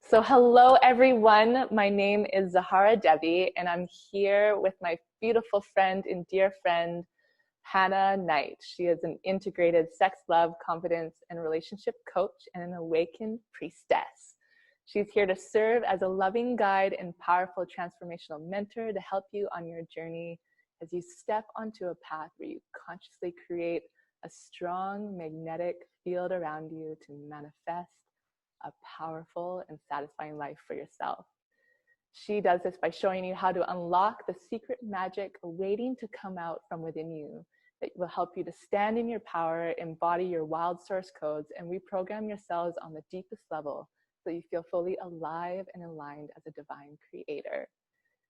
So hello everyone, my name is Zahara Devi and I'm here with my beautiful friend and dear friend, Hannah Knight. She is an integrated sex, love, confidence, and relationship coach and an awakened priestess. She's here to serve as a loving guide and powerful transformational mentor to help you on your journey as you step onto a path where you consciously create a strong magnetic field around you to manifest a powerful and satisfying life for yourself. She does this by showing you how to unlock the secret magic waiting to come out from within you that will help you to stand in your power, embody your wild source codes, and reprogram yourselves on the deepest level so you feel fully alive and aligned as a divine creator.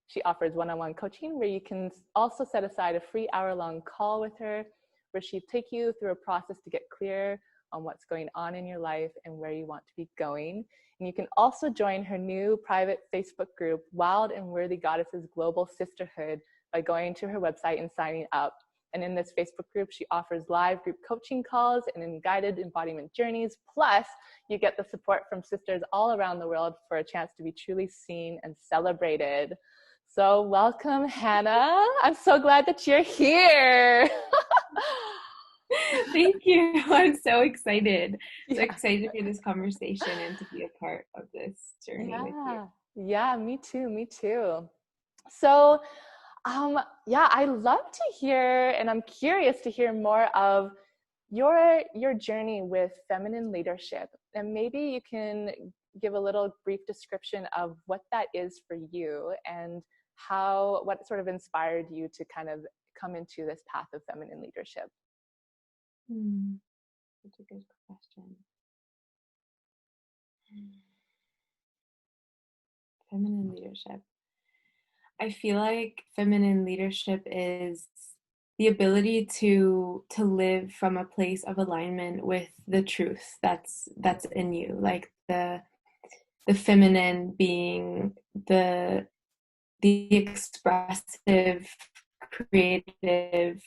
She offers one-on-one coaching where you can also set aside a free hour-long call with her where she'll take you through a process to get clear on what's going on in your life and where you want to be going. And you can also join her new private Facebook group, Wild and Worthy Goddesses Global Sisterhood, by going to her website and signing up. And in this Facebook group, she offers live group coaching calls and guided embodiment journeys. Plus, you get the support from sisters all around the world for a chance to be truly seen and celebrated. So welcome, Hannah. I'm so glad that you're here. Thank you. I'm so excited. So excited for this conversation and to be a part of this journey with you. Yeah, me too. Me too. So, I love to hear, and I'm curious to hear more of your journey with feminine leadership. And maybe you can give a little brief description of what that is for you and what sort of inspired you to kind of come into this path of feminine leadership. Such a good question. Feminine leadership. I feel like feminine leadership is the ability to live from a place of alignment with the truth that's in you, like the feminine being the expressive, creative,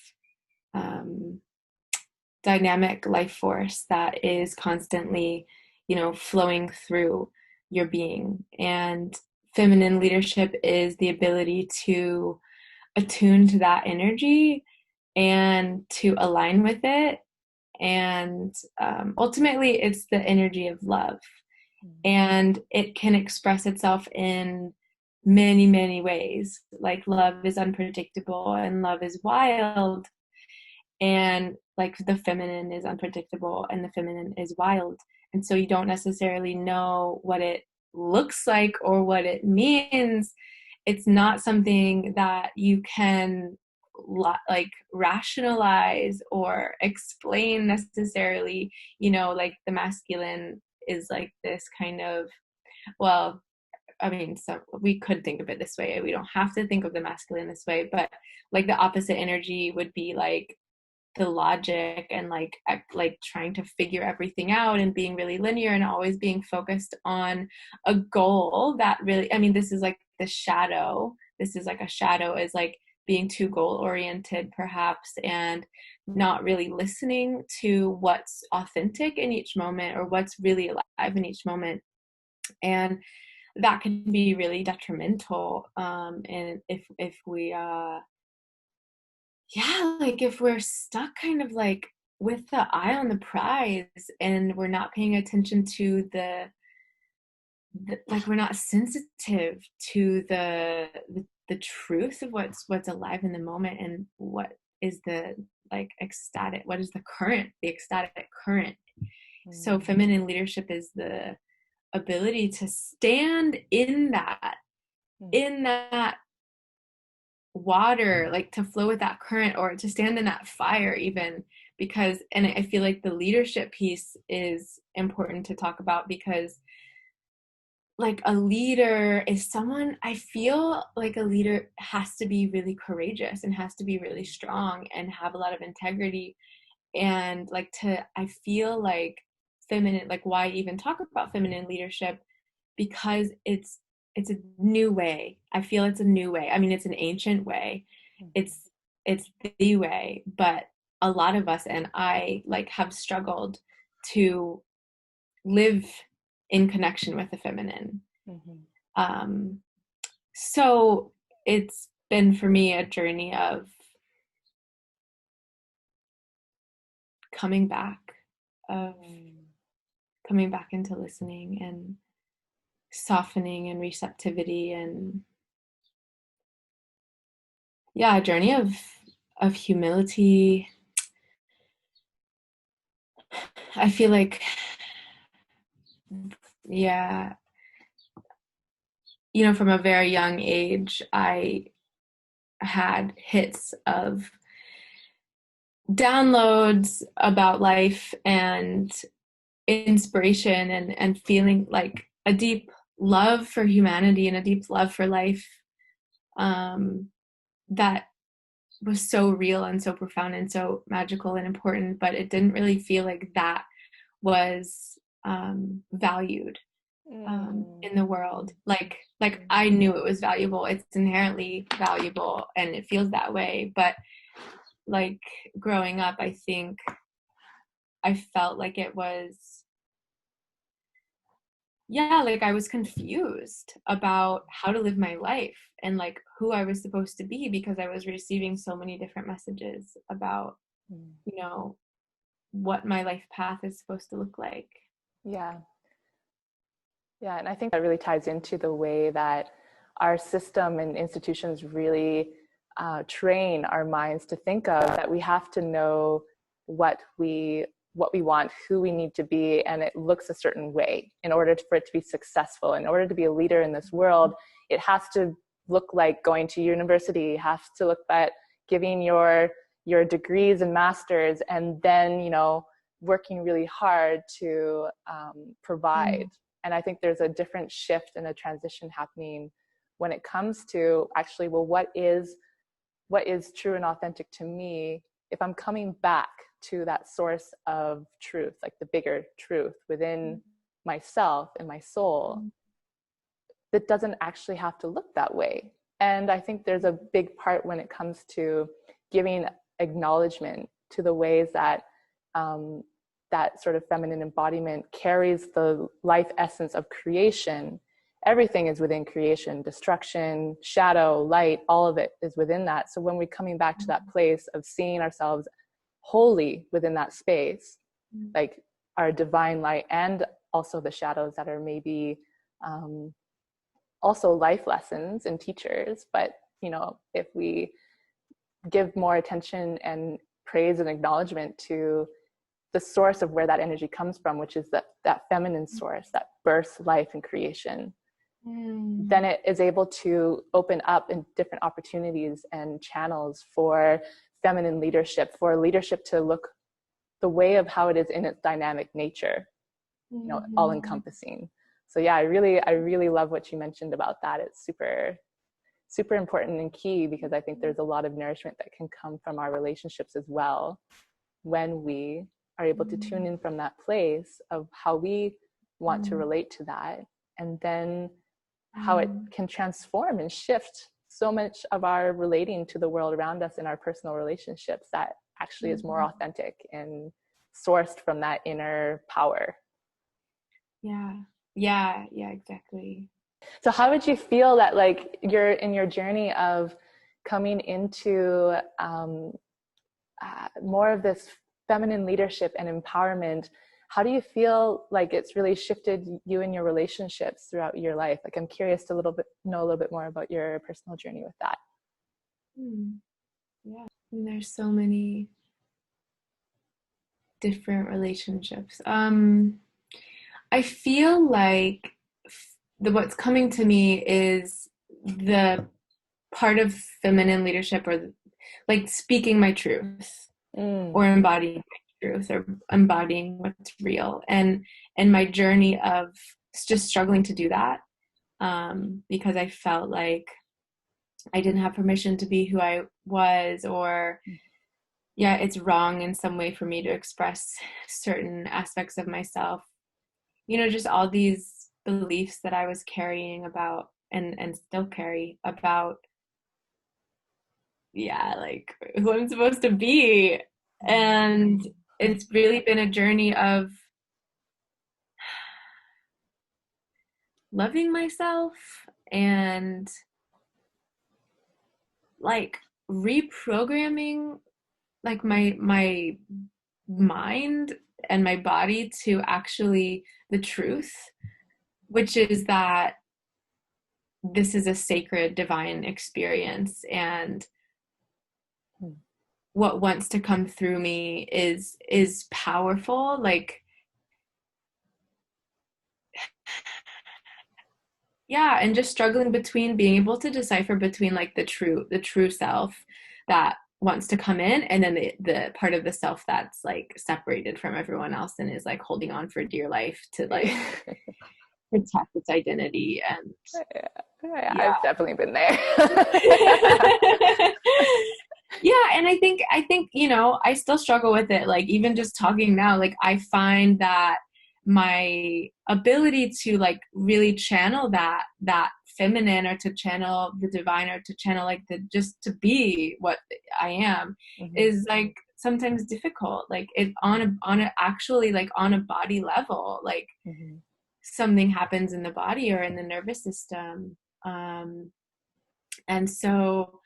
dynamic life force that is constantly, flowing through your being. And feminine leadership is the ability to attune to that energy and to align with it. And ultimately, it's the energy of love. And it can express itself in many, many ways. Like, love is unpredictable and love is wild. And like, the feminine is unpredictable and the feminine is wild. And so you don't necessarily know what it looks like or what it means. It's not something that you can like rationalize or explain necessarily. Like, the masculine is like this kind of, well, I mean, so we could think of it this way. We don't have to think of the masculine this way, but like, the opposite energy would be like the logic and like trying to figure everything out and being really linear and always being focused on a goal that really, I mean, this is like the shadow. This is like a shadow, is like being too goal oriented perhaps, and not really listening to what's authentic in each moment or what's really alive in each moment. And that can be really detrimental. And if we like, if we're stuck kind of like with the eye on the prize and we're not paying attention to the like, we're not sensitive to the truth of what's alive in the moment, and what is the like ecstatic, what is the ecstatic current. So feminine leadership is the ability to stand in that water, like to flow with that current, or to stand in that fire even. Because, and I feel like the leadership piece is important to talk about, because like, a leader is someone, I feel like a leader has to be really courageous and has to be really strong and have a lot of integrity. And like, I feel like feminine, like, why even talk about feminine leadership? Because it's a new way. I feel it's a new way. I mean, it's an ancient way. It's the way, but a lot of us, and I, like, have struggled to live in connection with the feminine. Mm-hmm. So it's been for me a journey of coming back, of coming back into listening and softening and receptivity, and yeah, a journey of humility. I feel like, yeah, you know, from a very young age, I had hits of downloads about life and inspiration, and feeling like a deep love for humanity and a deep love for life, that was so real and so profound and so magical and important, but it didn't really feel like that was valued in the world. Like I knew it was valuable. It's inherently valuable and it feels that way. But like growing up, I think I felt like it was, yeah, like I was confused about how to live my life and like who I was supposed to be, because I was receiving so many different messages about, you know, what my life path is supposed to look like. Yeah. Yeah, and I think that really ties into the way that our system and institutions really train our minds to think of that we have to know what we want, who we need to be, and it looks a certain way in order for it to be successful. In order to be a leader in this world, it has to look like going to university, has to look like giving your degrees and masters, and then, you know, working really hard to provide. And I think there's a different shift and a transition happening when it comes to actually, well, what is true and authentic to me if I'm coming back to that source of truth, like the bigger truth within myself and my soul, that doesn't actually have to look that way. And I think there's a big part when it comes to giving acknowledgement to the ways that that sort of feminine embodiment carries the life essence of creation. Everything is within creation, destruction, shadow, light, all of it is within that. So when we're coming back to that place of seeing ourselves wholly within that space, like our divine light and also the shadows that are maybe also life lessons and teachers, but you know, if we give more attention and praise and acknowledgement to the source of where that energy comes from, which is that feminine source that births life and creation, then it is able to open up in different opportunities and channels for feminine leadership, for leadership to look the way of how it is in its dynamic nature, you know, all encompassing. So yeah, I really love what you mentioned about that. It's super, super important and key, because I think there's a lot of nourishment that can come from our relationships as well, when we are able to tune in from that place of how we want to relate to that, and then how it can transform and shift so much of our relating to the world around us in our personal relationships that actually is more authentic and sourced from that inner power. Yeah, exactly. So how would you feel that, like, you're in your journey of coming into more of this feminine leadership and empowerment? How do you feel like it's really shifted you in your relationships throughout your life? Like, I'm curious to know a little bit more about your personal journey with that. Yeah, and there's so many different relationships. I feel like what's coming to me is the part of feminine leadership, or like speaking my truth, or embodying my truth, or embodying what's real, and my journey of just struggling to do that, because I felt like I didn't have permission to be who I was, or yeah, it's wrong in some way for me to express certain aspects of myself. You know, just all these beliefs that I was carrying about, and still carry about, yeah, like who I'm supposed to be. And it's really been a journey of loving myself and like reprogramming like my mind and my body to actually the truth, which is that this is a sacred divine experience, and what wants to come through me is powerful. Like, yeah, and just struggling between being able to decipher between like the true self that wants to come in, and then the part of the self that's like separated from everyone else and is like holding on for dear life to like protect its identity. And Yeah, yeah. I've definitely been there. Yeah, and I think I still struggle with it. Like, even just talking now, like I find that my ability to like really channel that feminine, or to channel the divine, or to channel like the just to be what I am, Mm-hmm. is like sometimes difficult. Like, it on a actually like on a body level, like Mm-hmm. something happens in the body or in the nervous system. And so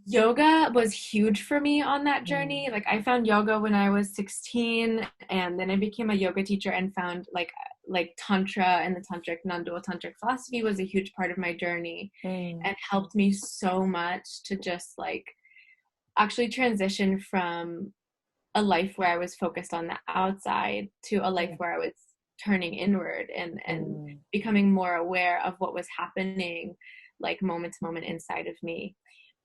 yoga was huge for me on that journey. Like, I found yoga when I was 16, and then I became a yoga teacher and found like Tantra, and the Tantric non-dual Tantric philosophy was a huge part of my journey, Mm-hmm. and helped me so much to just like actually transition from a life where I was focused on the outside to a life where I was turning inward, and Mm-hmm. becoming more aware of what was happening like moment to moment inside of me.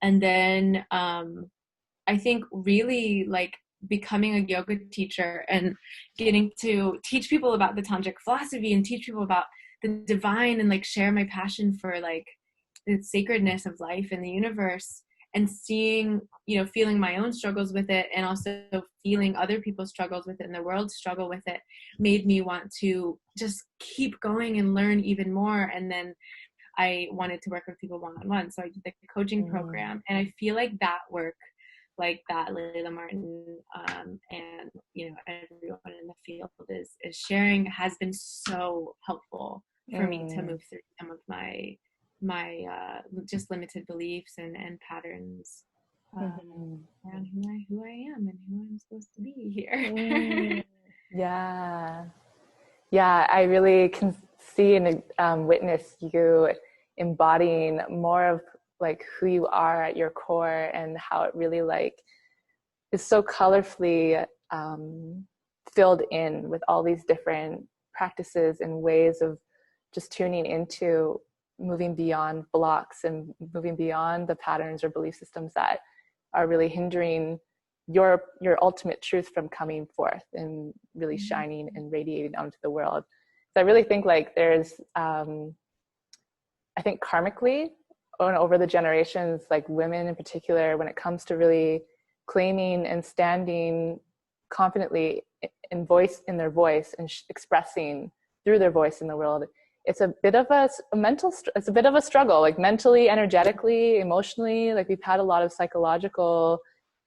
And then I think really like becoming a yoga teacher and getting to teach people about the tantric philosophy and teach people about the divine, and like share my passion for like the sacredness of life and the universe, and seeing, feeling my own struggles with it, and also feeling other people's struggles with it and the world's struggle with it, made me want to just keep going and learn even more. And then I wanted to work with people one-on-one, so I did the coaching program, and I feel like that work, like that Layla Martin, and everyone in the field is sharing, has been so helpful for me to Mm-hmm. move through some of my just limited beliefs and patterns, Mm-hmm. around who I am and who I'm supposed to be here. Mm. Yeah. Yeah, I really can see and witness you embodying more of like who you are at your core, and how it really like is so colorfully filled in with all these different practices and ways of just tuning into moving beyond blocks and moving beyond the patterns or belief systems that are really hindering your ultimate truth from coming forth and really shining and radiating onto the world. So I really think like there's I think karmically over the generations, like women in particular, when it comes to really claiming and standing confidently in their voice and expressing through their voice in the world, it's a bit of it's a bit of a struggle, like mentally, energetically, emotionally. Like, we've had a lot of psychological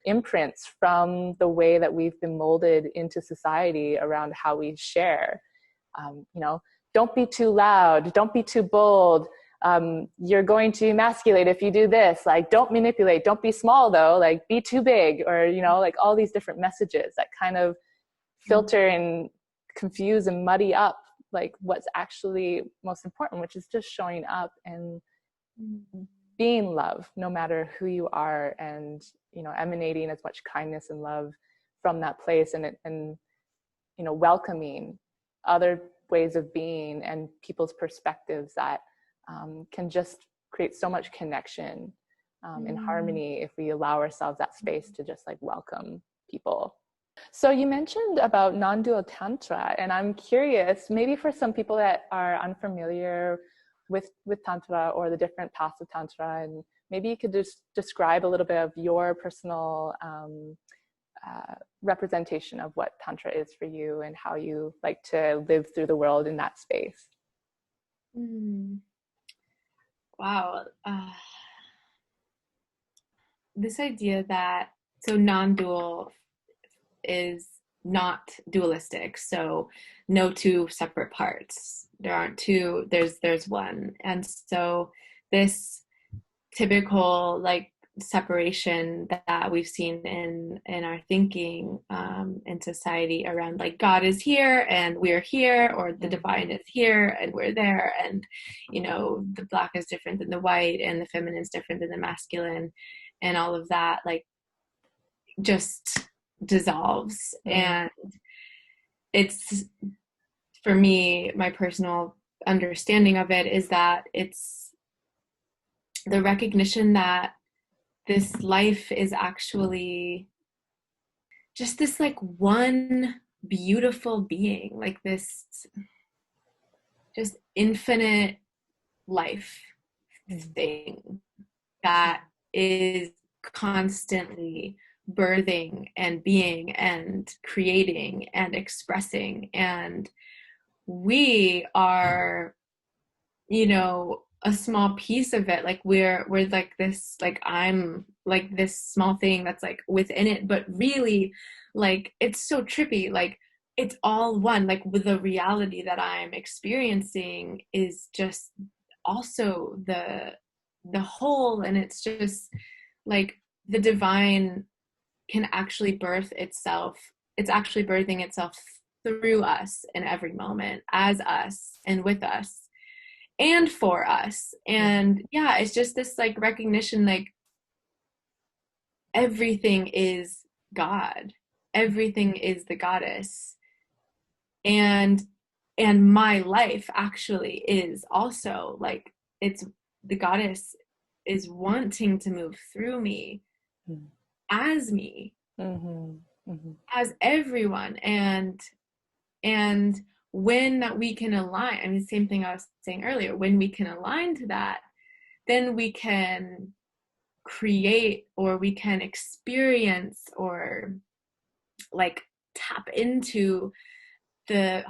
imprints from the way that we've been molded into society around how we share. You know, don't be too loud, don't be too bold, you're going to emasculate if you do this, like don't manipulate, don't be small though, like be too big, or like all these different messages that kind of filter and confuse and muddy up like what's actually most important, which is just showing up and being love no matter who you are, and emanating as much kindness and love from that place, and welcoming other ways of being and people's perspectives that can just create so much connection and harmony if we allow ourselves that space to just like welcome people. So you mentioned about non-dual tantra, and I'm curious, maybe for some people that are unfamiliar with tantra or the different paths of tantra, and maybe you could just describe a little bit of your personal representation of what tantra is for you and how you like to live through the world in that space. Wow. This idea that, so non-dual is not dualistic. So no two separate parts. There aren't two, there's one. And so this typical like separation that we've seen in our thinking in society around like God is here and we're here, or the divine is here and we're there, and you know the black is different than the white and the feminine is different than the masculine, and all of that like just dissolves. And it's, for me, my personal understanding of it is that it's the recognition that this life is actually just this like one beautiful being, like this just infinite life thing that is constantly birthing and being and creating and expressing, and we are, you know, a small piece of it. Like we're like this, like I'm like this small thing that's like within it, but really like it's so trippy, like it's all one. Like with the reality that I'm experiencing is just also the whole, and it's just like the divine can actually birth itself. It's actually birthing itself through us in every moment, as us and with us and for us. And yeah, it's just this like recognition, like everything is God, everything is the goddess, and my life actually is also like, it's the goddess is wanting to move through me, as me, as everyone. And when we can align, I mean, same thing I was saying earlier, when we can align to that, then we can create, or we can experience, or like tap into the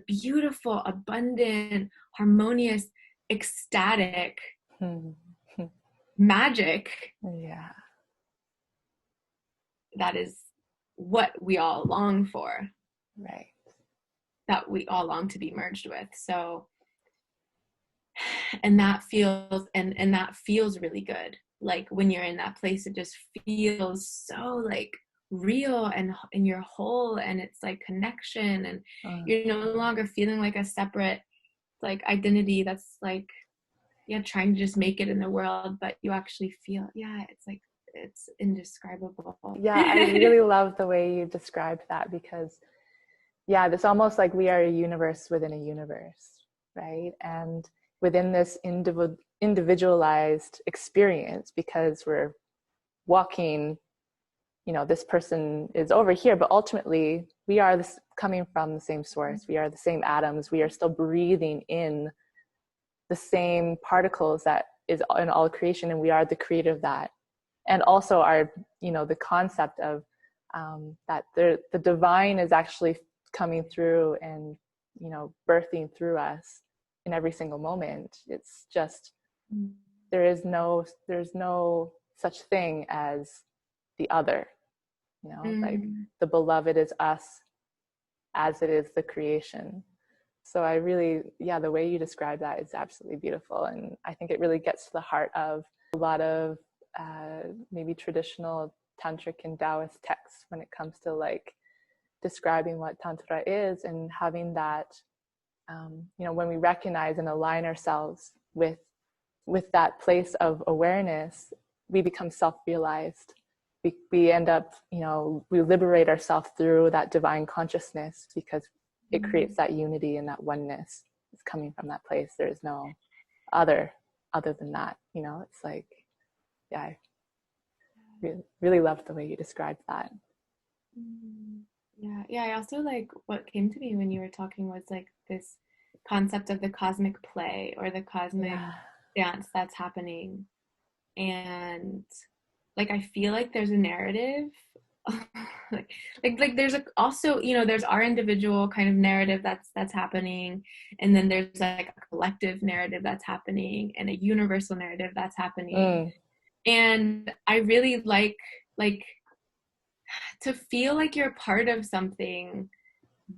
beautiful, abundant, harmonious, ecstatic magic. Yeah. That is what we all long for. Right. That we all long to be merged with. So, and that feels, and that feels really good. Like when you're in that place, it just feels so like real, and you're whole, and it's like connection, and you're no longer feeling like a separate like identity that's like, yeah, trying to just make it in the world, but you actually feel, yeah, it's like, it's indescribable. Yeah, I really love the way you described that, because yeah, it's almost like we are a universe within a universe, right? And within this individualized experience, because we're walking, you know, this person is over here, but ultimately we are this, coming from the same source. We are the same atoms. We are still breathing in the same particles that is in all creation, and we are the creator of that. And also our, you know, the concept of that the divine is actually coming through and, you know, birthing through us in every single moment. It's just, there's no such thing as the other, you know, like the beloved is us as it is the creation. So I really, yeah, the way you describe that is absolutely beautiful. And I think it really gets to the heart of a lot of maybe traditional Tantric and Taoist texts when it comes to like describing what Tantra is, and having that, you know, when we recognize and align ourselves with that place of awareness, we become self-realized. We end up, you know, we liberate ourselves through that divine consciousness, because it creates that unity and that oneness. It's coming from that place. There's no other than that, you know. It's like, yeah, I really loved the way you described that. Yeah, I also like, what came to me when you were talking was like this concept of the cosmic play, or the cosmic dance that's happening. And like I feel like there's a narrative like there's also, you know, there's our individual kind of narrative that's happening, and then there's like a collective narrative that's happening, and a universal narrative that's happening. And I really like to feel like you're part of something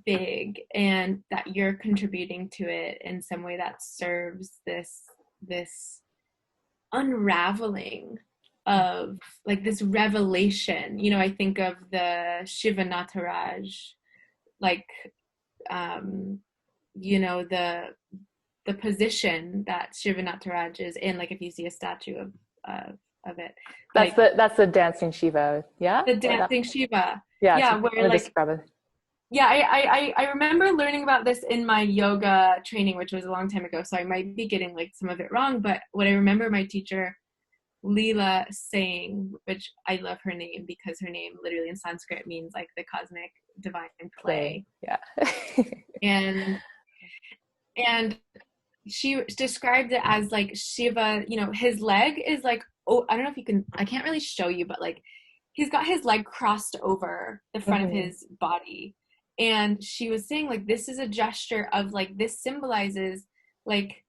big and that you're contributing to it in some way that serves this unraveling of like this revelation. You know, I think of the Shiva Nataraj, like you know, the position that Shiva Nataraj is in, like if you see a statue of it. That's the dancing Shiva, yeah? The dancing Shiva. Yeah, Yeah, so where like describe it. yeah, I remember learning about this in my yoga training, which was a long time ago, so I might be getting like some of it wrong, but what I remember my teacher Leela saying, which I love her name because her name literally in Sanskrit means like the cosmic divine play. Yeah. and she described it as like Shiva, you know, his leg is like, oh, I don't know if you can, I can't really show you, but like he's got his leg crossed over the front of his body. And she was saying like, this is a gesture of like, this symbolizes like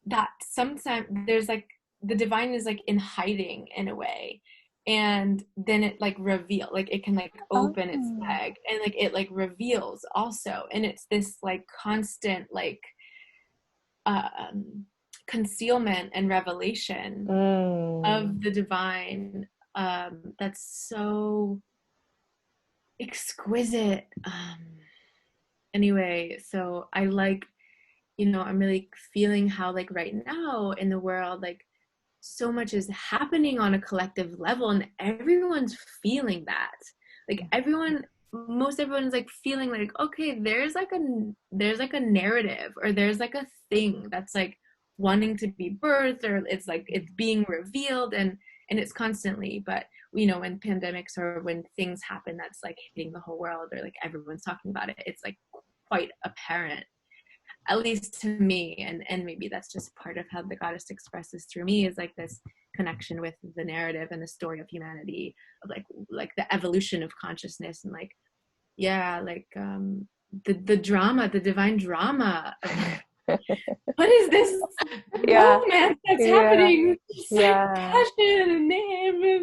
that sometimes there's like, the divine is like in hiding in a way. And then it like reveal, like it can like open its leg and like it like reveals also. And it's this like constant like concealment and revelation of the divine that's so exquisite. Anyway, so I like, you know, I'm really feeling how like right now in the world, like so much is happening on a collective level and everyone's feeling that. Like most everyone's like feeling like, okay, there's like a narrative or there's like a thing that's like wanting to be birthed or it's like it's being revealed and it's constantly, but you know, when pandemics or when things happen that's like hitting the whole world or like everyone's talking about it, it's like quite apparent, at least to me, and maybe that's just part of how the goddess expresses through me is like this connection with the narrative and the story of humanity, of like the evolution of consciousness and like like the drama, the divine drama of what is this romance that's happening? Like passion and name and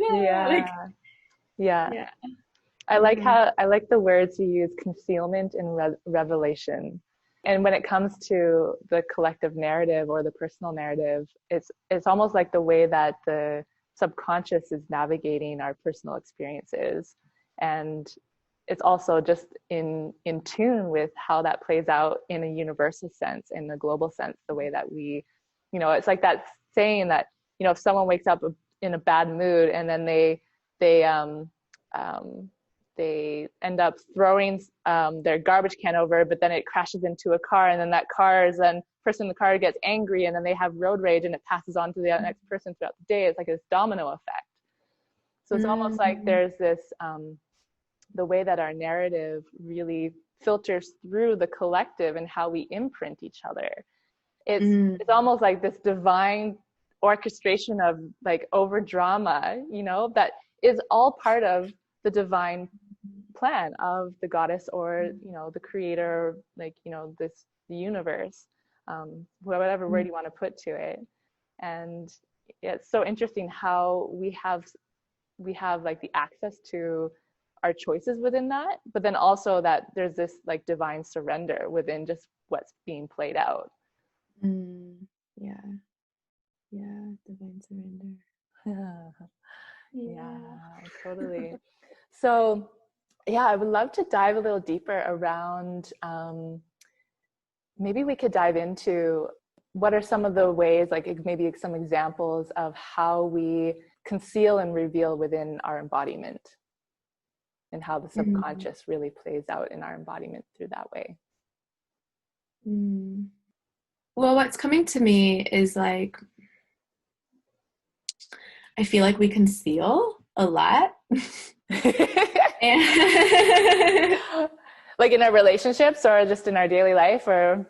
I like the words you use, concealment and revelation. And when it comes to the collective narrative or the personal narrative, it's almost like the way that the subconscious is navigating our personal experiences. And it's also just in tune with how that plays out in a universal sense, in a global sense, the way that we, you know, it's like that saying that, you know, if someone wakes up in a bad mood and then they end up throwing their garbage can over, but then it crashes into a car, and then that person in the car gets angry, and then they have road rage, and it passes on to the next person throughout the day. It's like this domino effect. So it's almost like there's this, the way that our narrative really filters through the collective and how we imprint each other. It's almost like this divine orchestration of like over drama, you know, that is all part of the divine plan of the goddess or, you know, the creator, like, you know, the universe, whatever word you want to put to it. And it's so interesting how we have like the access to our choices within that, but then also that there's this like divine surrender within just what's being played out. Divine surrender. Yeah, totally. So I would love to dive a little deeper around, maybe we could dive into what are some of the ways, like maybe some examples of how we conceal and reveal within our embodiment, and how the subconscious really plays out in our embodiment through that way. Well, what's coming to me is like, I feel like we conceal a lot. Like in our relationships or just in our daily life, or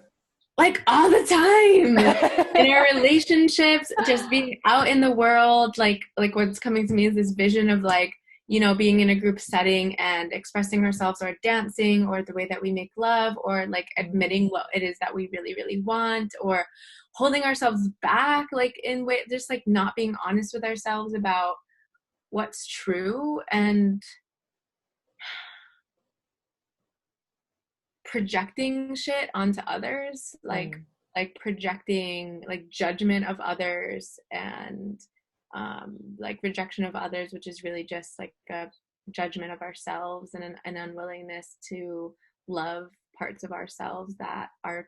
like all the time in our relationships, just being out in the world, like what's coming to me is this vision of like, you know, being in a group setting and expressing ourselves or dancing or the way that we make love or like admitting what it is that we really, really want, or holding ourselves back, like in way, just like not being honest with ourselves about what's true. And projecting shit onto others, like projecting like judgment of others, and like rejection of others, which is really just like a judgment of ourselves, and an unwillingness to love parts of ourselves that are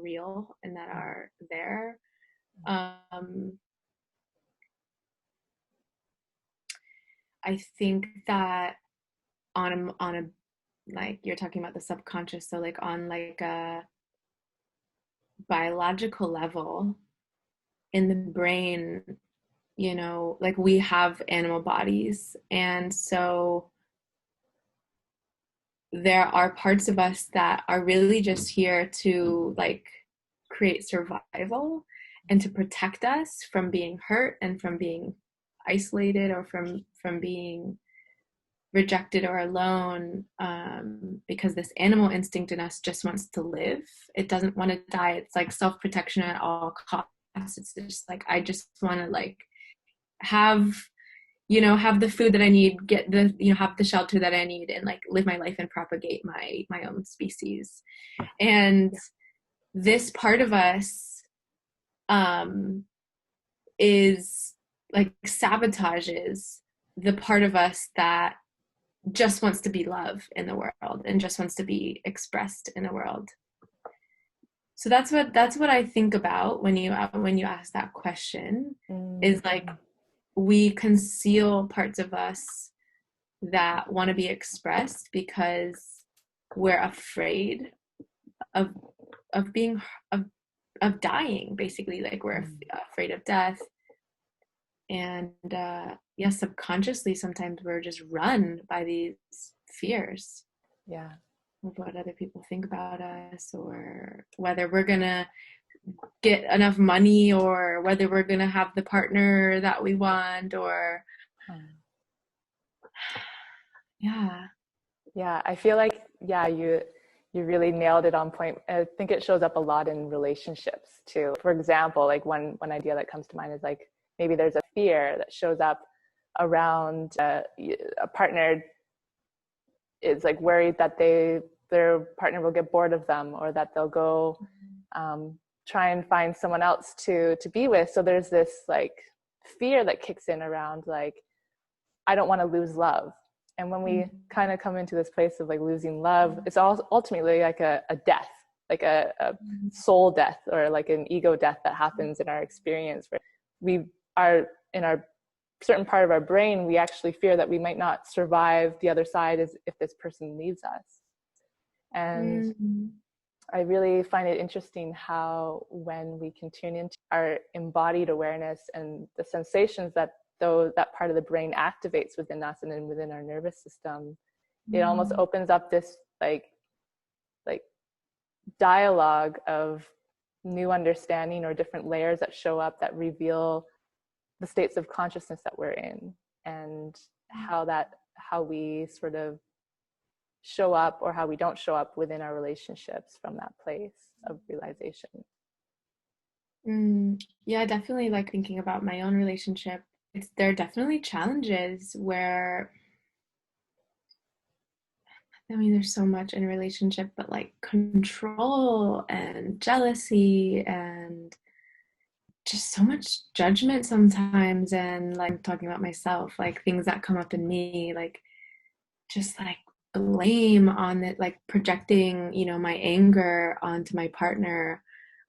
real and that are there. I think that on a like you're talking about the subconscious, so like on like a biological level in the brain, you know, like we have animal bodies, and so there are parts of us that are really just here to like create survival and to protect us from being hurt and from being isolated or from being rejected or alone, because this animal instinct in us just wants to live. It doesn't want to die. It's like self-protection at all costs. It's just like, I just want to like have, you know, have the food that I need, get the, you know, have the shelter that I need, and like live my life and propagate my own species. And this part of us is like sabotages the part of us that just wants to be love in the world and just wants to be expressed in the world. So that's what I think about when you ask that question, is like we conceal parts of us that want to be expressed because we're afraid of being of dying, basically. Like we're afraid of death. And yeah, subconsciously sometimes we're just run by these fears. Yeah. Of what other people think about us, or whether we're gonna get enough money, or whether we're gonna have the partner that we want, or yeah, I feel like you really nailed it on point. I think it shows up a lot in relationships too. For example, like one idea that comes to mind is like maybe there's a fear that shows up around a partner is like worried that their partner will get bored of them, or that they'll go try and find someone else to be with. So there's this like fear that kicks in around like, I don't want to lose love. And when we kind of come into this place of like losing love, it's all ultimately like a death, like a soul death, or like an ego death that happens in our experience, where we are in our certain part of our brain, we actually fear that we might not survive the other side as if this person leaves us. And I really find it interesting how when we can tune into our embodied awareness and the sensations that that part of the brain activates within us and then within our nervous system, it almost opens up this like dialogue of new understanding or different layers that show up that reveal the states of consciousness that we're in, and how we sort of show up or how we don't show up within our relationships from that place of realization. Yeah, definitely. Like thinking about my own relationship, there are definitely challenges where, I mean, there's so much in a relationship, but like control and jealousy and just so much judgment sometimes. And like, I'm talking about myself, like things that come up in me, like just like blame on it, like projecting, you know, my anger onto my partner,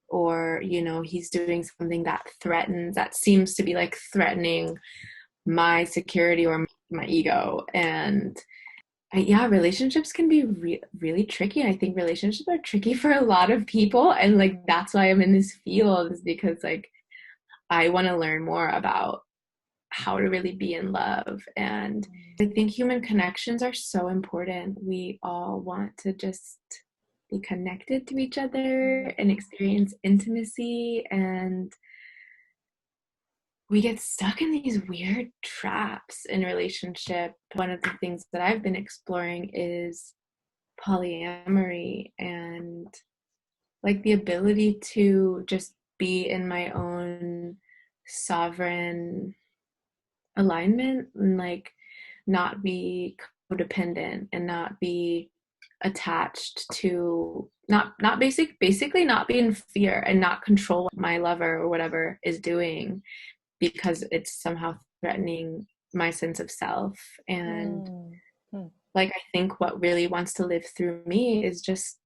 or, you know, he's doing something that seems to be like threatening my security or my ego. And yeah, relationships can be really tricky. I think relationships are tricky for a lot of people, and like that's why I'm in this field, is because like I want to learn more about how to really be in love. And I think human connections are so important. We all want to just be connected to each other and experience intimacy, and we get stuck in these weird traps in relationship. One of the things that I've been exploring is polyamory, and like the ability to just be in my own sovereign alignment, and like not be codependent and not be attached to basically not be in fear and not control what my lover or whatever is doing, because it's somehow threatening my sense of self. And like, I think what really wants to live through me is just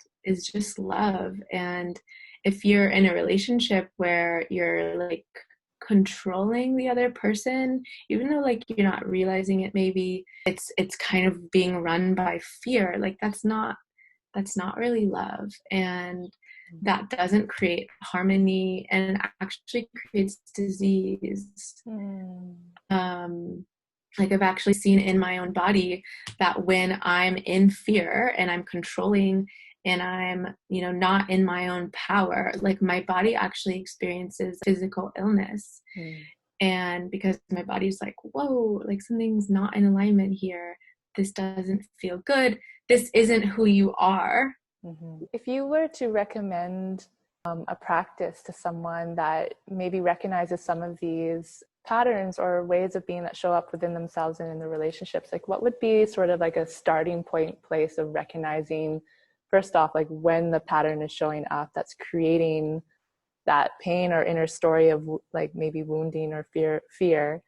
love. And if you're in a relationship where you're like controlling the other person, even though like you're not realizing it, maybe it's kind of being run by fear, like that's not really love. And that doesn't create harmony, and actually creates disease. Like, I've actually seen in my own body that when I'm in fear and I'm controlling and I'm, not in my own power, like my body actually experiences physical illness. And because my body's like, whoa, like something's not in alignment here. This doesn't feel good. This isn't who you are. If you were to recommend a practice to someone that maybe recognizes some of these patterns or ways of being that show up within themselves and in the relationships, like what would be sort of like a starting point place of recognizing, first off, like when the pattern is showing up that's creating that pain or inner story of like maybe wounding or fear,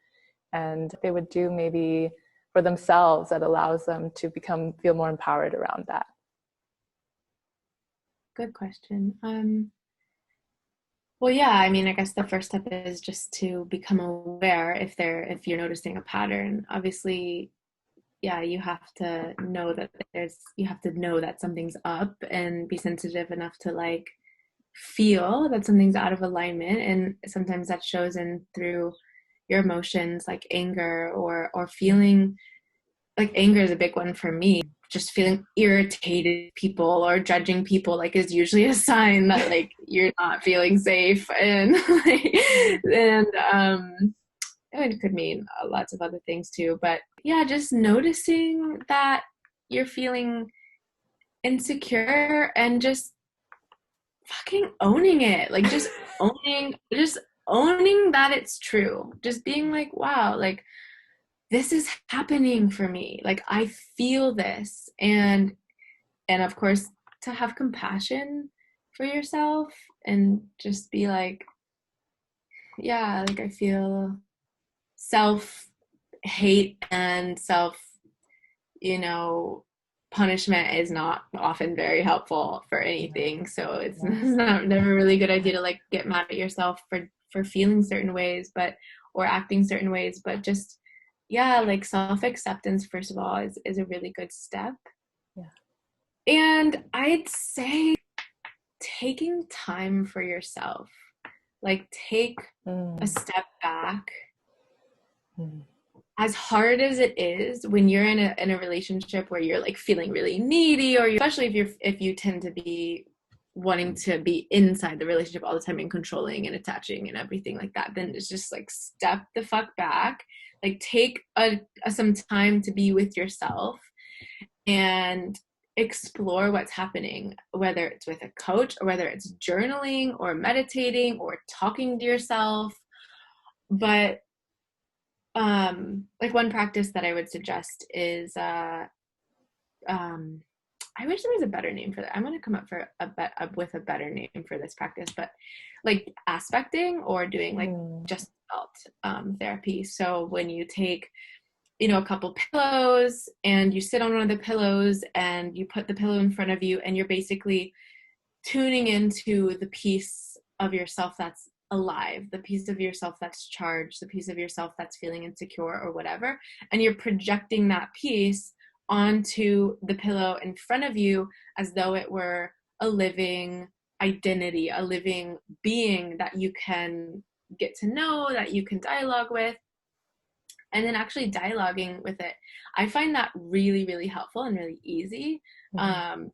and they would do maybe for themselves that allows them to feel more empowered around that? Good question. Well, yeah, I mean, I guess the first step is just to become aware if you're noticing a pattern. Obviously, yeah, you have to know that something's up and be sensitive enough to like feel that something's out of alignment. And sometimes that shows in through your emotions, like anger or feeling like anger is a big one for me. Just feeling irritated at people or judging people like is usually a sign that like you're not feeling safe. And it could mean lots of other things too. But yeah, just noticing that you're feeling insecure and just fucking owning it. Like just owning that it's true. Just being like, wow, like this is happening for me. Like I feel this. And of course, to have compassion for yourself and just be like, yeah, like I feel self-hate and punishment is not often very helpful for anything. So it's never really a good idea to like get mad at yourself for feeling certain ways, or acting certain ways, but just, yeah, like self-acceptance, first of all, is a really good step. And I'd say taking time for yourself, like take a step back. As hard as it is when you're in a relationship where you're like feeling really needy, or especially if you tend to be wanting to be inside the relationship all the time and controlling and attaching and everything like that, then it's just like step the fuck back, like take some time to be with yourself and explore what's happening, whether it's with a coach or whether it's journaling or meditating or talking to yourself. But like one practice that I would suggest is I wish there was a better name for that. I'm going to come up with a better name for this practice, but like aspecting or doing like just felt therapy. So when you take, a couple pillows and you sit on one of the pillows and you put the pillow in front of you and you're basically tuning into the piece of yourself that's alive, the piece of yourself that's charged, the piece of yourself that's feeling insecure or whatever, and you're projecting that piece onto the pillow in front of you as though it were a living identity, a living being that you can get to know, that you can dialogue with, and then actually dialoguing with it. I find that really, really helpful and really easy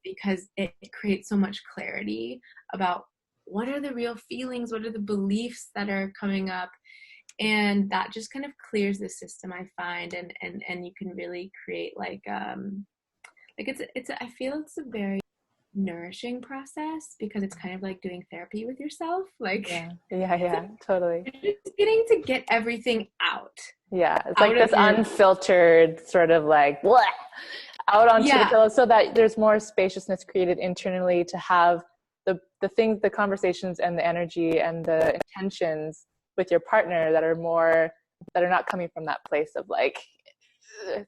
because it creates so much clarity about what are the real feelings, what are the beliefs that are coming up. And that just kind of clears the system, I find, and you can really create like I feel it's a very nourishing process because it's kind of like doing therapy with yourself. Like yeah, totally. You're just getting to get everything out. Yeah, it's like this unfiltered sort of like blah, out onto the Yeah. pillow, so that there's more spaciousness created internally to have the things, the conversations and the energy and the intentions with your partner that are not coming from that place of like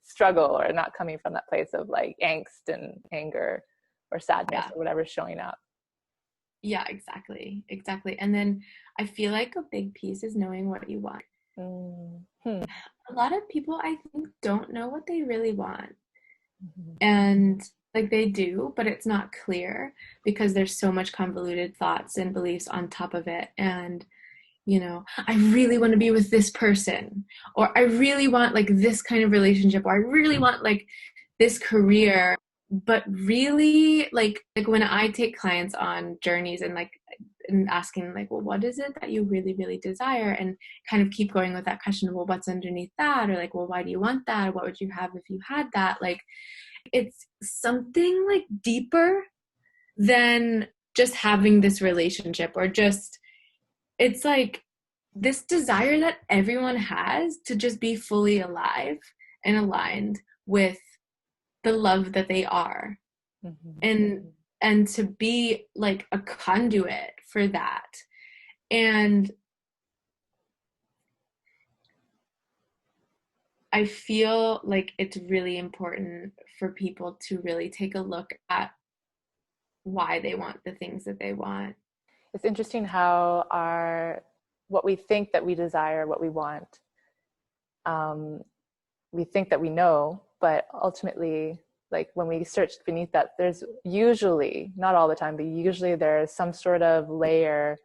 struggle, or not coming from that place of like angst and anger or sadness Yeah. or whatever's showing up. Yeah, exactly. Exactly. And then I feel like a big piece is knowing what you want. Mm-hmm. A lot of people, I think, don't know what they really want. Mm-hmm. And like they do, but it's not clear because there's so much convoluted thoughts and beliefs on top of it. And, you know, I really want to be with this person, or I really want like this kind of relationship, or I really want like this career. But really, like when I take clients on journeys and like and asking like, well, what is it that you really, really desire? And kind of keep going with that question, well, what's underneath that? Or like, well, why do you want that? What would you have if you had that? Like, it's something like deeper than just having this relationship, or just, it's like this desire that everyone has to just be fully alive and aligned with the love that they are, Mm-hmm. and to be like a conduit for that. And I feel like it's really important for people to really take a look at why they want the things that they want. It's interesting how what we think that we desire, what we want, um, we think that we know, but ultimately, like when we search beneath that, there's usually, not all the time, but usually there's some sort of layer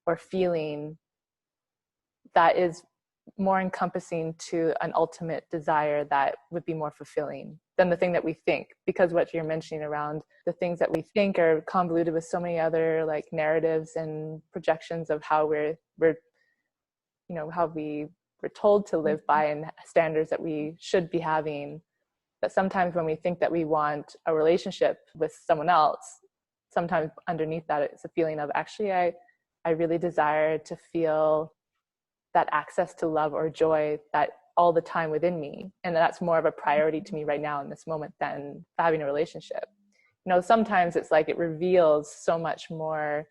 or feeling that is more encompassing to an ultimate desire that would be more fulfilling than the thing that we think. Because what you're mentioning around the things that we think are convoluted with so many other like narratives and projections of how how we were told to live by, and standards that we should be having, that sometimes when we think that we want a relationship with someone else, sometimes underneath that it's a feeling of, actually, I really desire to feel that access to love or joy that all the time within me, and that's more of a priority to me right now in this moment than having a relationship. Sometimes it's like it reveals so much more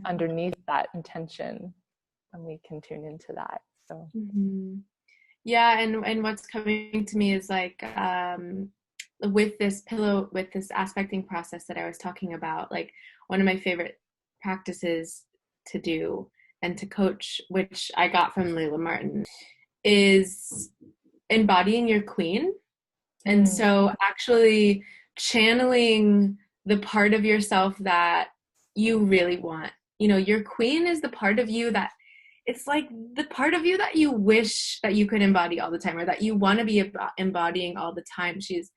underneath that intention when we can tune into that. So Mm-hmm. Yeah, and what's coming to me is like with this aspecting process that I was talking about, like one of my favorite practices to do and to coach, which I got from Layla Martin, is embodying your queen. And so actually channeling the part of yourself that you really want. Your queen is the part of you that, it's like the part of you that you wish that you could embody all the time, or that you want to be embodying all the time. She's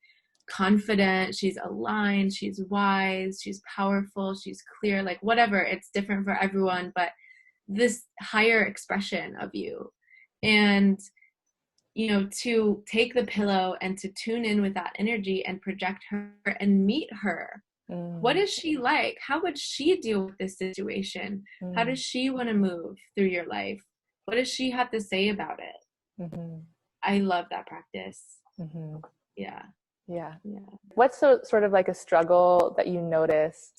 confident, she's aligned, she's wise, she's powerful, she's clear, like whatever. It's different for everyone, but this higher expression of you. And to take the pillow and to tune in with that energy and project her and meet her. What is she like? How would she deal with this situation? How does she want to move through your life? What does she have to say about it? Mm-hmm. I love that practice. Mm-hmm. Yeah. Yeah. Yeah. What's sort of like a struggle that you notice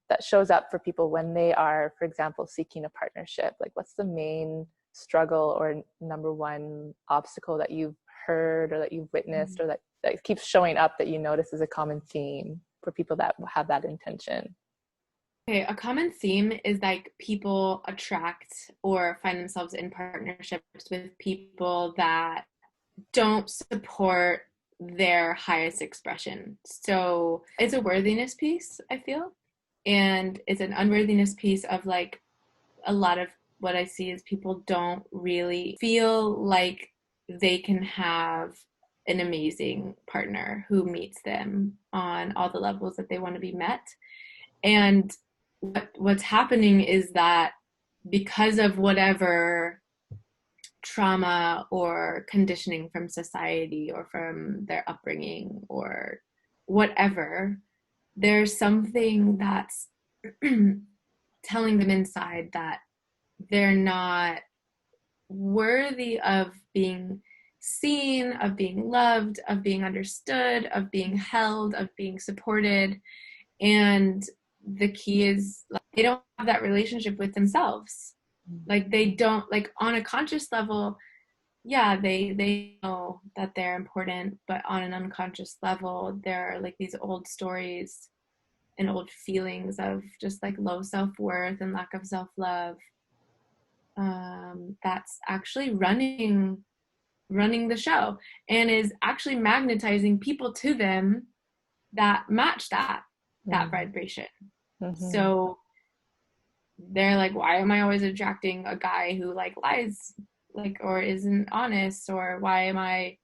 that shows up for people when they are, for example, seeking a partnership? Like, what's the main struggle or number one obstacle that you've heard or that you've witnessed, or that keeps showing up that you notice is a common theme for people that have that intention? Okay, a common theme is like people attract or find themselves in partnerships with people that don't support their highest expression. So it's a worthiness piece, I feel. And it's an unworthiness piece of like a lot of what I see is people don't really feel like they can have an amazing partner who meets them on all the levels that they want to be met. And what's happening is that because of whatever trauma or conditioning from society or from their upbringing or whatever, there's something that's telling them inside that they're not worthy of being seen, of being loved, of being understood, of being held, of being supported. And the key is, like, they don't have that relationship with themselves. Like, they don't, like, on a conscious level, yeah, they know that they're important, but on an unconscious level, there are like these old stories and old feelings of just like low self-worth and lack of self-love, that's actually running the show, and is actually magnetizing people to them that match that vibration. So they're like, why am I always attracting a guy who like lies, like, or isn't honest, or why am I,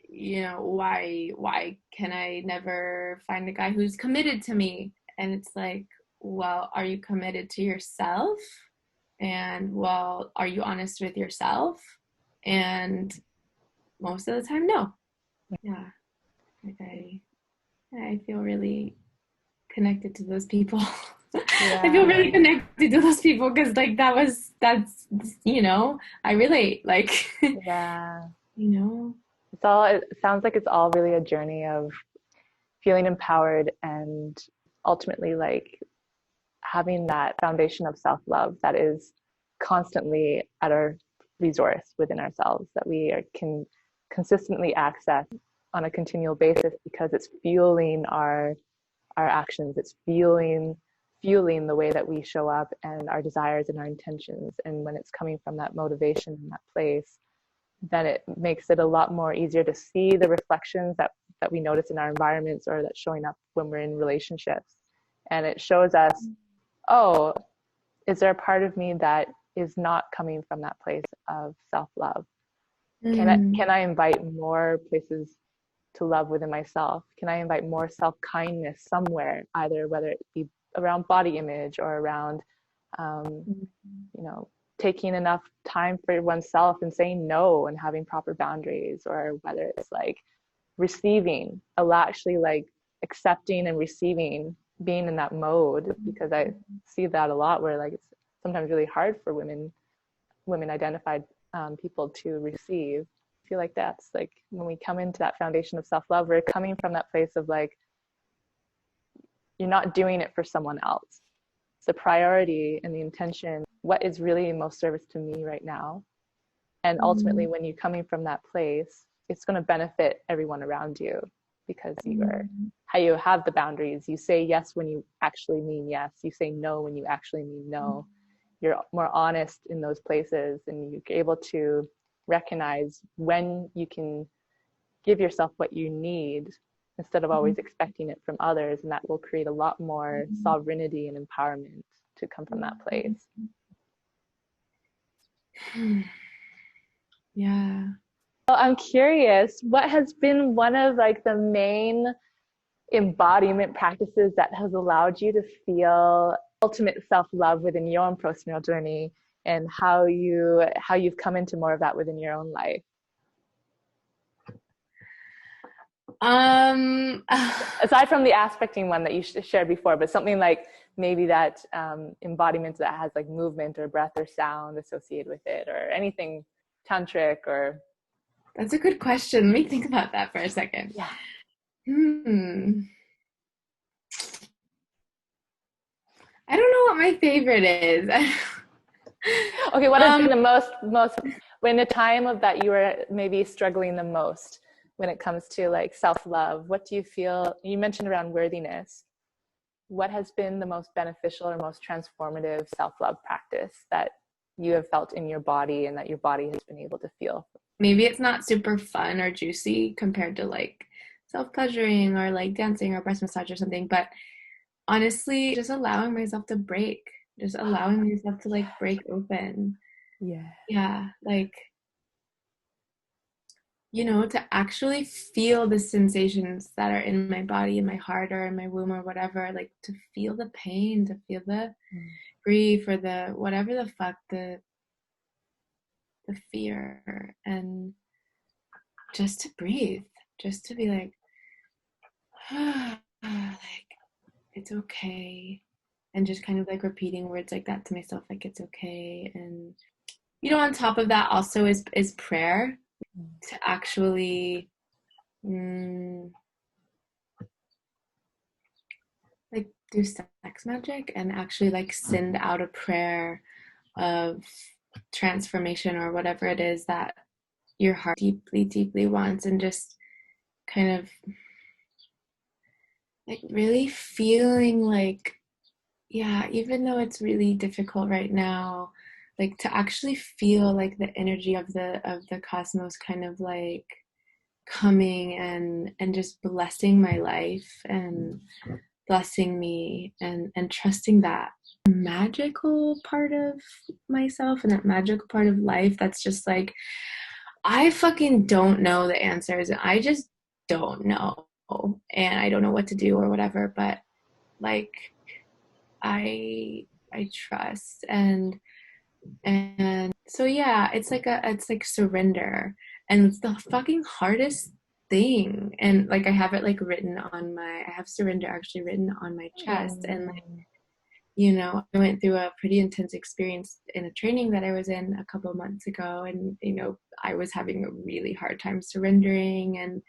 why can I never find a guy who's committed to me? And it's like, well, are you committed to yourself? And, well, are you honest with yourself? And most of the time, no. Yeah. Like, I feel really connected to those people. Yeah. I feel really connected to those people because, like, that's I relate, like. Yeah. It It sounds like it's all really a journey of feeling empowered and ultimately like having that foundation of self-love that is constantly at our resource within ourselves, that can consistently access on a continual basis, because it's fueling our actions, it's fueling the way that we show up and our desires and our intentions. And when it's coming from that motivation and that place, then it makes it a lot more easier to see the reflections that we notice in our environments, or that's showing up when we're in relationships. And it shows us, oh, is there a part of me that is not coming from that place of self-love? Can I invite more places to love within myself? Can I invite more self-kindness somewhere, either whether it be around body image or around taking enough time for oneself and saying no and having proper boundaries, or whether it's like receiving, actually like accepting and receiving, being in that mode, because I see that a lot where like it's sometimes really hard for women identified people to receive. I feel like that's like when we come into that foundation of self-love, we're coming from that place of like, you're not doing it for someone else. It's the priority and the intention, what is really most service to me right now. And ultimately, when you're coming from that place, it's going to benefit everyone around you, because how you have the boundaries. You say yes when you actually mean yes. You say no when you actually mean no. You're more honest in those places, and you're able to recognize when you can give yourself what you need instead of always expecting it from others. And that will create a lot more sovereignty and empowerment to come from that place. Yeah. Well, I'm curious, what has been one of like the main embodiment practices that has allowed you to feel ultimate self-love within your own personal journey, and how you've come into more of that within your own life? Aside from the aspecting one that you shared before, but something like maybe that embodiment that has like movement or breath or sound associated with it, or anything tantric or. That's a good question. Let me think about that for a second. Yeah. I don't know what my favorite is. Okay, what has been the most when a time of that you were maybe struggling the most when it comes to like self-love? What do you feel? You mentioned around worthiness. What has been the most beneficial or most transformative self-love practice that you have felt in your body and that your body has been able to feel? Maybe it's not super fun or juicy compared to like self-pleasuring or like dancing or breast massage or something, but honestly, just allowing myself to break, just allowing myself to like break open. Yeah, like, to actually feel the sensations that are in my body, in my heart, or in my womb, or whatever, like to feel the pain, to feel the grief, or the whatever the fuck, the fear, and just to breathe, just to be like, like, it's okay. And just kind of like repeating words like that to myself, like, it's okay. And On top of that also is prayer, to actually mm, like do sex magic and actually like send out a prayer of transformation or whatever it is that your heart deeply, deeply wants, and just kind of like really feeling like, yeah, even though it's really difficult right now, like to actually feel like the energy of the cosmos kind of like coming and just blessing my life and blessing me and trusting that magical part of myself and that magical part of life that's just like, I fucking don't know the answers. I just don't know. And I don't know what to do or whatever, but like I trust and so yeah, it's like surrender. And it's the fucking hardest thing. And like I have it like written on my I have surrender actually written on my chest. And like, I went through a pretty intense experience in a training that I was in a couple of months ago. And, I was having a really hard time surrendering. And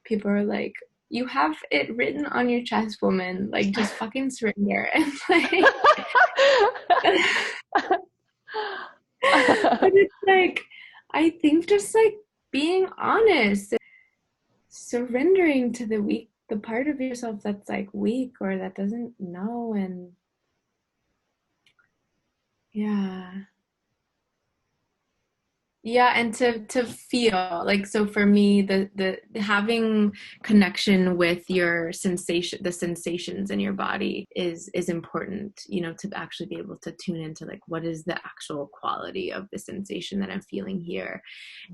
people are like, you have it written on your chest, woman. Like, just fucking surrender. And like, but it's like, I think just like being honest, surrendering to the part of yourself that's like weak or that doesn't know. And yeah. Yeah, and to feel like, so for me, the having connection with the sensations in your body is important, to actually be able to tune into like what is the actual quality of the sensation that I'm feeling here.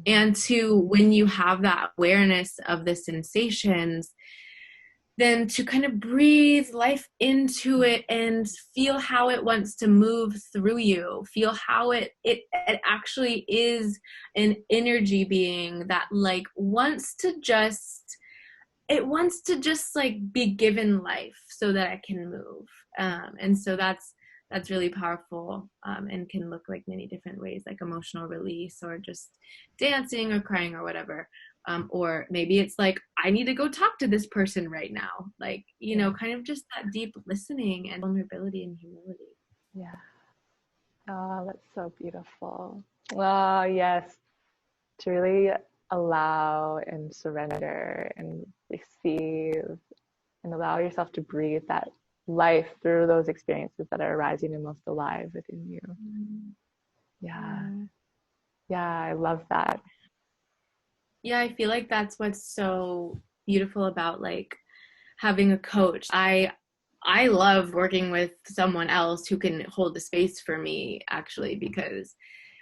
And when you have that awareness of the sensations, then to kind of breathe life into it and feel how it wants to move through you, feel how it actually is an energy being that like wants to just like be given life so that it can move. And so that's really powerful, and can look like many different ways, like emotional release or just dancing or crying or whatever. Or maybe it's like, I need to go talk to this person right now. Like, kind of just that deep listening and vulnerability and humility. Yeah. Oh, that's so beautiful. Oh, yes. To really allow and surrender and receive and allow yourself to breathe that life through those experiences that are arising and most alive within you. Yeah. Yeah, I love that. Yeah, I feel like that's what's so beautiful about like having a coach. I love working with someone else who can hold the space for me, actually, because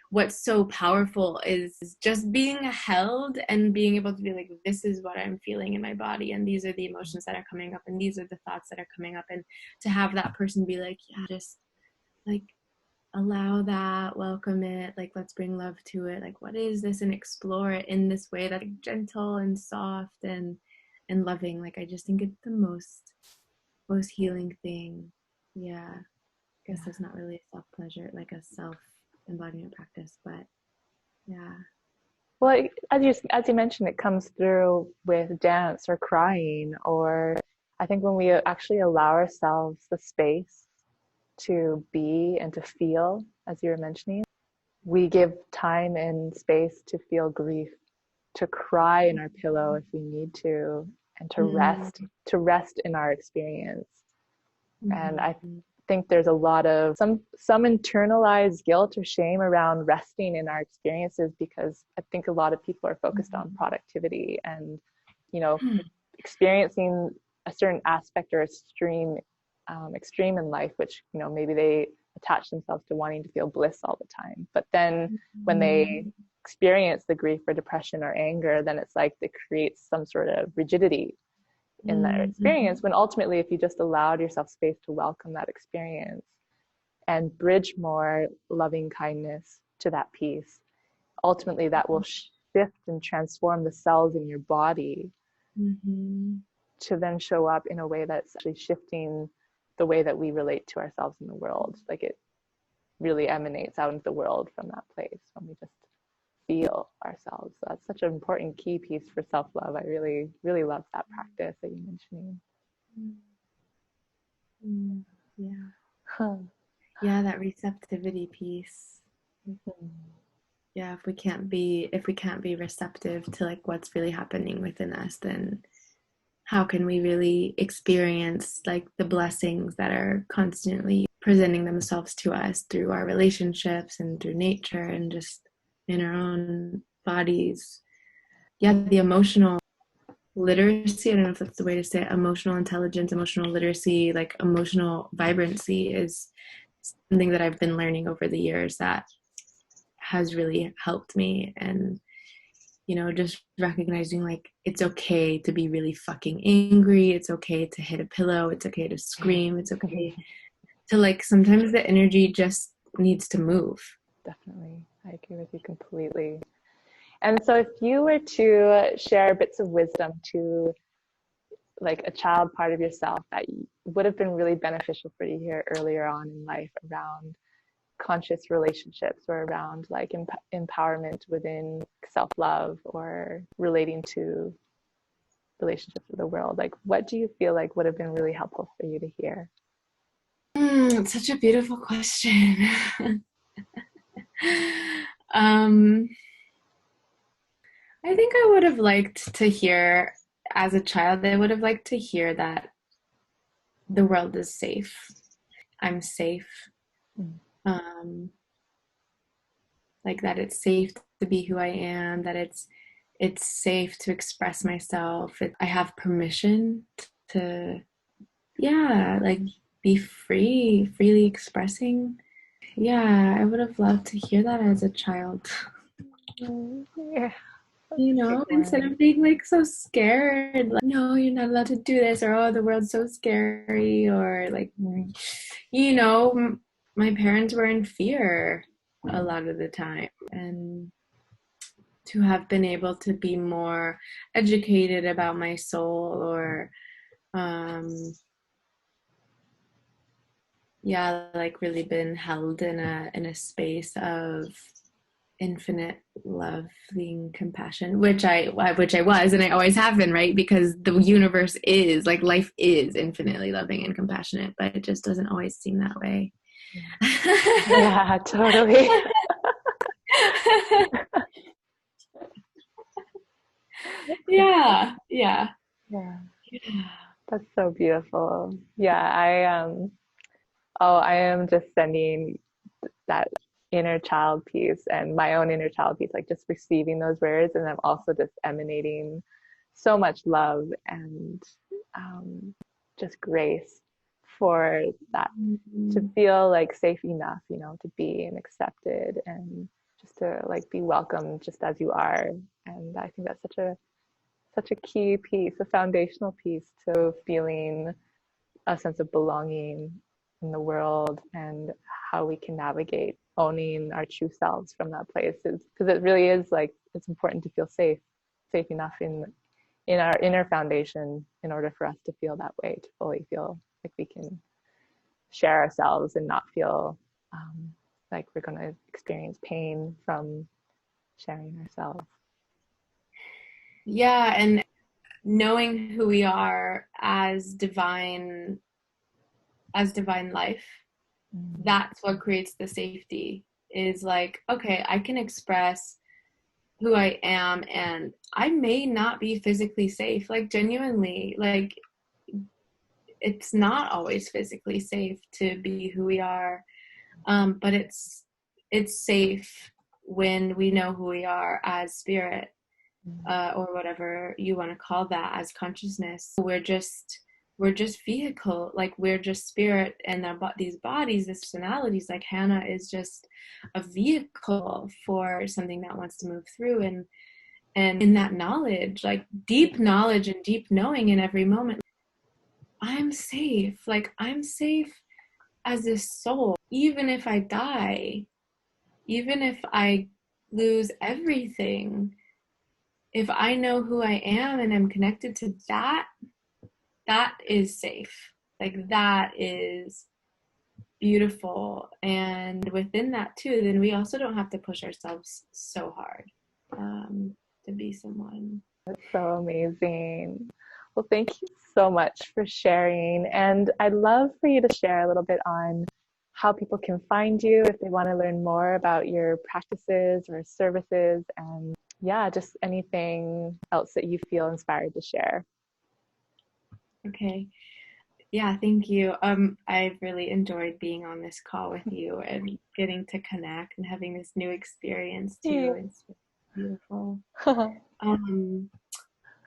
what's so powerful is just being held and being able to be like, this is what I'm feeling in my body, and these are the emotions that are coming up, and these are the thoughts that are coming up. And to have that person be like, yeah, just like allow that, welcome it, like let's bring love to it, like what is this, and explore it in this way that's like, gentle and soft and loving. Like I just think it's the most healing thing. Yeah, I guess it's not really a self pleasure, like a self embodiment practice, but yeah. Well, as you mentioned, it comes through with dance or crying, or I think when we actually allow ourselves the space to be and to feel, as you were mentioning, we give time and space to feel grief, to cry in our pillow if we need to, and to rest in our experience. And I think there's a lot of some internalized guilt or shame around resting in our experiences, because I think a lot of people are focused on productivity and, experiencing a certain aspect or extreme in life, which, maybe they attach themselves to wanting to feel bliss all the time. But then when they experience the grief or depression or anger, then it's like it creates some sort of rigidity in that experience, when ultimately if you just allowed yourself space to welcome that experience and bridge more loving kindness to that piece, ultimately that will shift and transform the cells in your body to then show up in a way that's actually shifting the way that we relate to ourselves in the world. Like really emanates out into the world from that place when we just feel ourselves. So that's such an important key piece for self-love. I really, really love that practice that you're mentioning. Yeah. Huh. Yeah, that receptivity piece. Yeah, if we can't be receptive to like what's really happening within us, then how can we really experience like the blessings that are constantly presenting themselves to us through our relationships and through nature and just in our own bodies? Yeah, the emotional literacy, I don't know if that's the way to say it, emotional intelligence, emotional literacy, like emotional vibrancy is something that I've been learning over the years that has really helped me. And you know, just recognizing like it's okay to be really fucking angry, it's okay to hit a pillow, it's okay to scream, it's okay to like sometimes the energy just needs to move. Definitely. I agree with you completely. And so if you were to share bits of wisdom to like a child part of yourself that would have been really beneficial for you here earlier on in life around conscious relationships or around like empowerment within self-love or relating to relationships with the world, like what do you feel like would have been really helpful for you to hear? It's such a beautiful question. um I think I would have liked to hear, as a child, I would have liked to hear that the world is safe. I'm safe. Um, like that it's safe to be who I am, that it's safe to express myself. I have permission to, yeah, like be free, freely expressing. Yeah, I would have loved to hear that as a child. Yeah, You know, instead of being like so scared, like, no, you're not allowed to do this, or oh, the world's so scary, or like, you know, my parents were in fear a lot of the time. And to have been able to be more educated about my soul, or, um, yeah, like really been held in a space of infinite loving compassion, which I was, and I always have been, right? Because the universe is like, life is infinitely loving and compassionate, but it just doesn't always seem that way. Yeah, totally. Yeah. Yeah, that's so beautiful. Yeah, I am just sending that inner child piece and my own inner child piece, like just receiving those words, and I'm also just emanating so much love and um, just grace for that, to feel like safe enough, you know, to be and accepted and just to like be welcomed just as you are. And I think that's such a key piece, a foundational piece to feeling a sense of belonging in the world and how we can navigate owning our true selves from that place, because it really is like it's important to feel safe enough in our inner foundation in order for us to feel that way, to fully feel like we can share ourselves and not feel like we're going to experience pain from sharing ourselves. Yeah, and knowing who we are as divine life, that's what creates the safety. Is like, okay, I can express who I am, and I may not be physically safe, like genuinely, like it's not always physically safe to be who we are, but it's safe when we know who we are as spirit, or whatever you want to call that, as consciousness. We're just vehicle, like we're just spirit, and these bodies, these personalities, like Hannah is just a vehicle for something that wants to move through. And in that knowledge, like deep knowledge and deep knowing in every moment, I'm safe. Like I'm safe as a soul, even if I die, even if I lose everything. If I know who I am and I'm connected to that, that is safe. Like that is beautiful. And within that too, then we also don't have to push ourselves so hard to be someone. So amazing. Well, thank you so much for sharing. And I'd love for you to share a little bit on how people can find you if they want to learn more about your practices or services, and yeah, just anything else that you feel inspired to share. Okay. Yeah, thank you. I've really enjoyed being on this call with you and getting to connect and having this new experience too. It's beautiful. Um,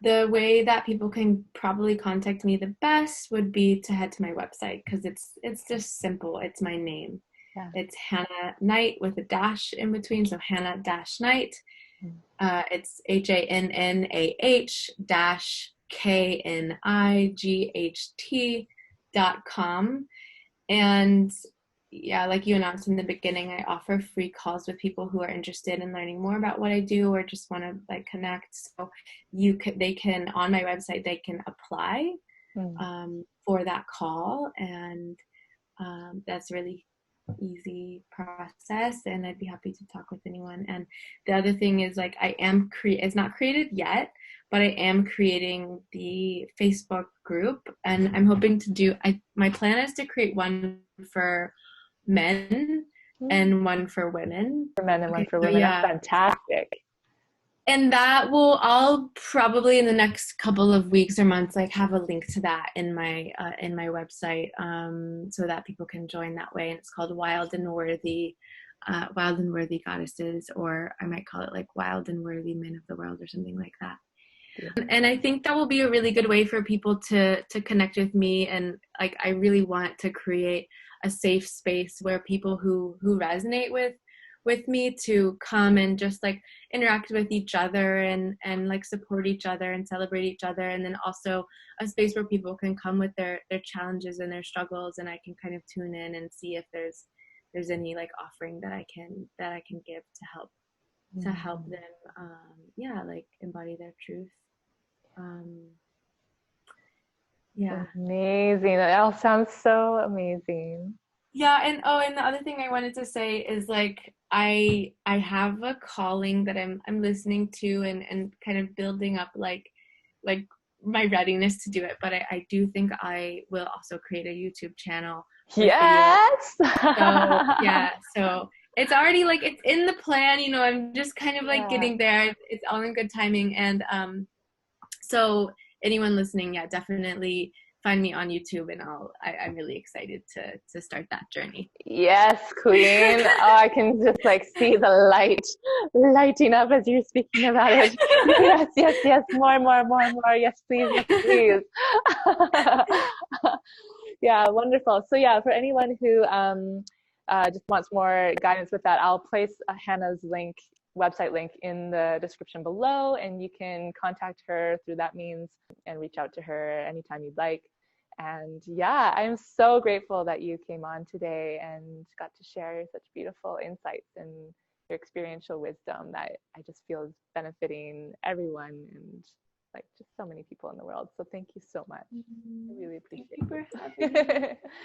the way that people can probably contact me the best would be to head to my website because it's just simple. It's my name. Yeah. It's Hannah Knight with a dash in between, so Hannah dash Knight. It's HANNAH dash KNIGHT.com. And yeah, like you announced in the beginning, I offer free calls with people who are interested in learning more about what I do or just want to like connect. So they can on my website they can apply for that call, and that's really easy process, and I'd be happy to talk with anyone. And the other thing is like it's not created yet, but I am creating the Facebook group, and I'm hoping to my plan is to create one for men and one for women. For men and one for women. Yeah. That's fantastic. And I'll probably in the next couple of weeks or months like have a link to that in my website, so that people can join that way. And it's called Wild and Worthy Goddesses, or I might call it like Wild and Worthy Men of the World or something like that. Yeah. And I think that will be a really good way for people to connect with me. And like I really want to create a safe space where people who resonate with me to come and just like interact with each other and like support each other and celebrate each other, and then also a space where people can come with their challenges and their struggles, and I can kind of tune in and see if there's any like offering that I can give to help them like embody their truth. Yeah. Amazing. That all sounds so amazing. Yeah, and the other thing I wanted to say is like I have a calling that I'm listening to and kind of building up like my readiness to do it, but I do think I will also create a YouTube channel. Yes. So it's already like it's in the plan, I'm just kind of like getting there. It's all in good timing, and so anyone listening, definitely find me on YouTube, and I'm really excited to start that journey. Yes, queen. Oh, I can just like see the light lighting up as you're speaking about it. Yes. More. Yes, please. Yeah, wonderful. So yeah, for anyone who just wants more guidance with that, I'll place Hannah's website link in the description below, and you can contact her through that means and reach out to her anytime you'd like. And yeah, I'm so grateful that you came on today and got to share such beautiful insights and your experiential wisdom that I just feel is benefiting everyone and like just so many people in the world. So thank you so much. I really appreciate it. Thank you for having me.